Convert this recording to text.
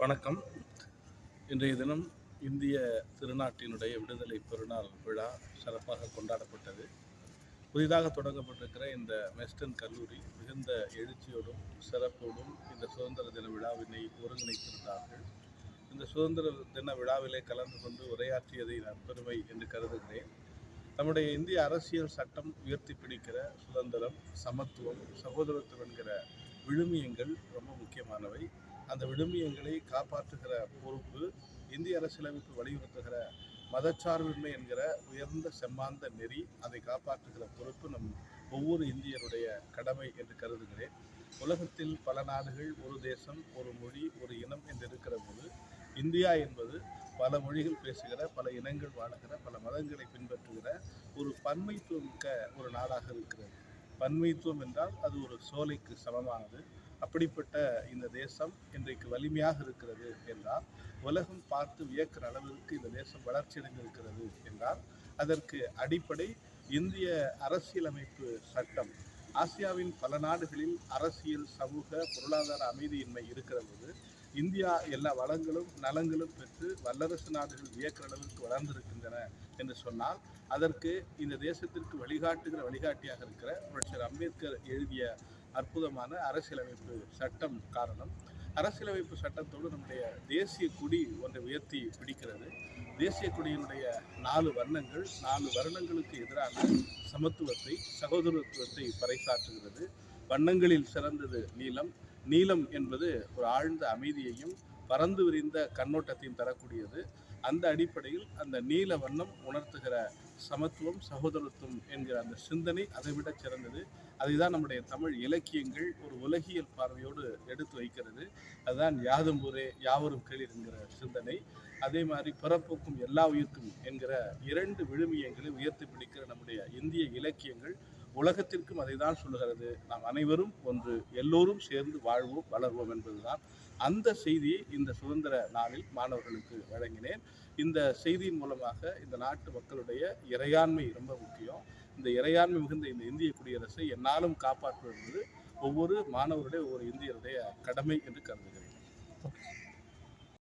வணக்கம். இன்றைய தினம் இந்திய திருநாட்டினுடைய விடுதலை பெருநாள் விழா சிறப்பாக கொண்டாடப்பட்டது. புதிதாக தொடங்கப்பட்டிருக்கிற இந்த மெஸ்டன் கல்லூரி மிகுந்த எழுச்சியோடும் சிறப்போடும் இந்த சுதந்திர தின விழாவினை ஒருங்கிணைத்திருந்தார்கள். இந்த சுதந்திர தின விழாவிலே கலந்து கொண்டு உரையாற்றியதை நான் பெருமை என்று கருதுகிறேன். நம்முடைய இந்திய அரசியல் சட்டம் உயர்த்தி பிடிக்கிற சுதந்திரம், சமத்துவம், சகோதரத்துவம் என்கிற விழுமியங்கள் ரொம்ப முக்கியமானவை. அந்த விழுமியங்களை காப்பாற்றுகிற பொறுப்பு இந்திய அரசியலமைப்பு வலியுறுத்துகிற மதச்சார்பின்மை என்கிற உயர்ந்த செம்மாந்த நெறி, அதை காப்பாற்றுகிற பொறுப்பு நம் ஒவ்வொரு இந்தியருடைய கடமை என்று கருதுகிறேன். உலகத்தில் பல நாடுகள், ஒரு தேசம், ஒரு மொழி, ஒரு இனம் என்று இருக்கிற போது இந்தியா என்பது பல மொழிகள் பேசுகிற, பல இனங்கள் வாழுகிற, பல மதங்களை பின்பற்றுகிற ஒரு பன்மைத்துவம் மிக்க ஒரு நாடாக இருக்கிறது. பன்மைத்துவம் என்றால் அது ஒரு சோலைக்கு சமமானது. அப்படிப்பட்ட இந்த தேசம் இன்றைக்கு வலிமையாக இருக்கிறது என்றால், உலகம் பார்த்து வியக்கிற அளவிற்கு இந்த தேசம் வளர்ச்சியடைந்திருக்கிறது என்றால், அதற்கு அடிப்படை இந்திய அரசியலமைப்பு சட்டம். ஆசியாவின் பல நாடுகளில் அரசியல், சமூக, பொருளாதார அமைதியின்மை இருக்கிற போது இந்தியா எல்லா வளங்களும் நலங்களும் பெற்று வல்லரசு நாடுகள் வியக்கிற அளவிற்கு வளர்ந்திருக்கின்றன என்று சொன்னால், அதற்கு இந்த தேசத்திற்கு வழிகாட்டியாக இருக்கிற புரட்சியர் அம்பேத்கர் எழுதிய அற்புதமான அரசியலமைப்பு சட்டம் காரணம். அரசியலமைப்பு சட்டத்தோடு நம்முடைய தேசிய கொடி ஒன்றை உயர்த்தி பிடிக்கிறது. தேசிய கொடியினுடைய 4 வர்ணங்கள் 4 வருடங்களுக்கு எதிரான சமத்துவத்தை, சகோதரத்துவத்தை பறைசாற்றுகிறது. வண்ணங்களில் சிறந்தது நீலம். நீலம் என்பது ஒரு ஆழ்ந்த அமைதியையும் பறந்து விரிந்த கண்ணோட்டத்தையும் தரக்கூடியது. அந்த அடிப்படையில் அந்த நீல வண்ணம் உணர்த்துகிற சமத்துவம், சகோதரத்துவம் என்கிற அந்த சிந்தனை அதைவிட சிறந்தது. அதைதான் நம்முடைய தமிழ் இலக்கியங்கள் ஒரு உலகியல் பார்வையோடு எடுத்து வைக்கிறது. அதுதான் யாதும் ஊரே யாவரும் கேளீர் என்கிற சிந்தனை. அதே மாதிரி பிறப்புக்கும் எல்லா உயிர்க்கும் என்கிற 2 விழுமியங்களை உயர்த்தி பிடிக்கிற நம்முடைய இந்திய இலக்கியங்கள் உலகத்திற்கும் அதை தான் சொல்லுகிறது. நாம் அனைவரும் ஒன்று, எல்லோரும் சேர்ந்து வாழ்வோம், வளர்வோம் என்பதுதான். அந்த செய்தியை இந்த சுதந்திர நாளில் மாணவர்களுக்கு வழங்கினேன். இந்த செய்தியின் மூலமாக இந்த நாட்டு மக்களுடைய இறையாண்மை ரொம்ப முக்கியம். இந்த இறையாண்மை மிகுந்த இந்த இந்திய குடியரசை என்னாலும் காப்பாற்றுவது ஒவ்வொரு மாணவருடைய, ஒவ்வொரு இந்தியருடைய கடமை என்று கருதுகிறேன்.